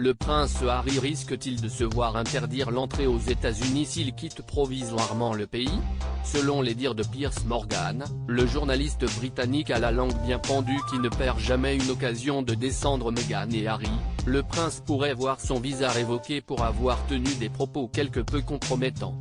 Le prince Harry risque-t-il de se voir interdire l'entrée aux États-Unis s'il quitte provisoirement le pays? Selon les dires de Piers Morgan, le journaliste britannique à la langue bien pendue qui ne perd jamais une occasion de descendre Meghan et Harry, le prince pourrait voir son visa révoqué pour avoir tenu des propos quelque peu compromettants.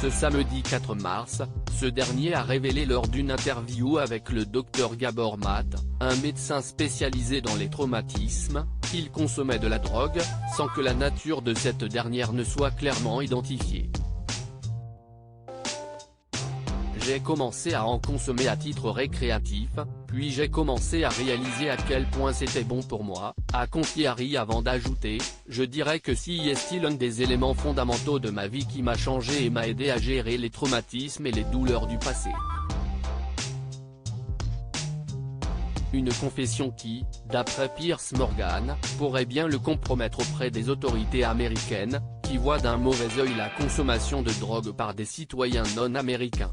Ce samedi 4 mars, ce dernier a révélé lors d'une interview avec le Dr Gabor Maté, un médecin spécialisé dans les traumatismes, qu'il consommait de la drogue, sans que la nature de cette dernière ne soit clairement identifiée. J'ai commencé à en consommer à titre récréatif, puis j'ai commencé à réaliser à quel point c'était bon pour moi, a confié Harry avant d'ajouter « Je dirais que c'est l'un des éléments fondamentaux de ma vie qui m'a changé et m'a aidé à gérer les traumatismes et les douleurs du passé. » Une confession qui, d'après Piers Morgan, pourrait bien le compromettre auprès des autorités américaines, qui voient d'un mauvais œil la consommation de drogue par des citoyens non américains.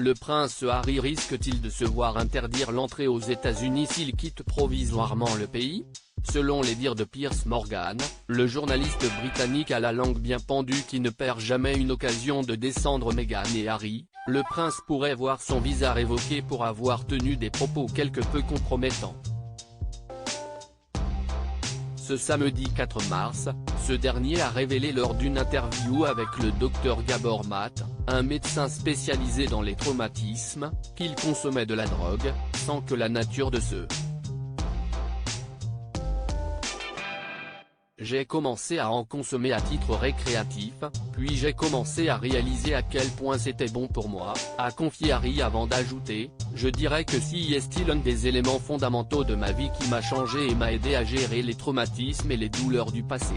Le prince Harry risque-t-il de se voir interdire l'entrée aux États-Unis s'il quitte provisoirement le pays? Selon les dires de Piers Morgan, le journaliste britannique à la langue bien pendue qui ne perd jamais une occasion de descendre Meghan et Harry, le prince pourrait voir son visa révoqué pour avoir tenu des propos quelque peu compromettants. Ce samedi 4 mars, ce dernier a révélé lors d'une interview avec le Dr Gabor Maté, un médecin spécialisé dans les traumatismes, qu'il consommait de la drogue, sans que la nature de ce J'ai commencé à en consommer à titre récréatif, puis j'ai commencé à réaliser à quel point c'était bon pour moi, a confié Harry avant d'ajouter « Je dirais que c'est l'un des éléments fondamentaux de ma vie qui m'a changé et m'a aidé à gérer les traumatismes et les douleurs du passé. »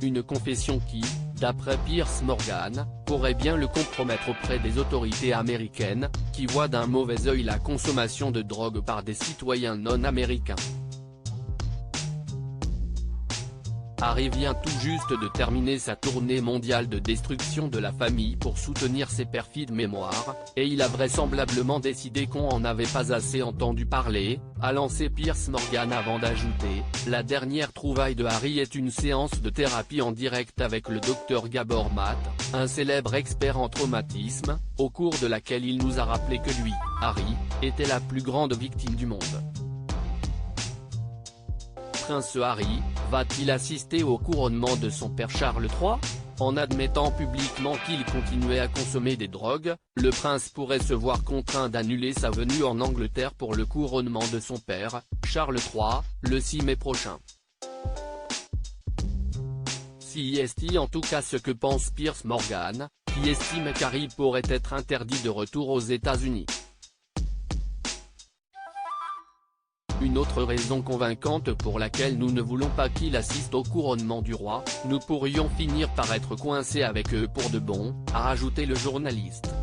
Une confession qui, d'après Piers Morgan, pourrait bien le compromettre auprès des autorités américaines, qui voient d'un mauvais œil la consommation de drogue par des citoyens non américains. Harry vient tout juste de terminer sa tournée mondiale de destruction de la famille pour soutenir ses perfides mémoires, et il a vraisemblablement décidé qu'on en avait pas assez entendu parler, a lancé Piers Morgan avant d'ajouter « La dernière trouvaille de Harry est une séance de thérapie en direct avec le Dr Gabor Maté, un célèbre expert en traumatisme, au cours de laquelle il nous a rappelé que lui, Harry, était la plus grande victime du monde. » Prince Harry, va-t-il assister au couronnement de son père Charles III? En admettant publiquement qu'il continuait à consommer des drogues, le prince pourrait se voir contraint d'annuler sa venue en Angleterre pour le couronnement de son père, Charles III, le 6 mai prochain. C'est en tout cas ce que pense Piers Morgan, qui estime qu'Harry pourrait être interdit de retour aux États-Unis. Une autre raison convaincante pour laquelle nous ne voulons pas qu'il assiste au couronnement du roi, nous pourrions finir par être coincés avec eux pour de bon, a rajouté le journaliste.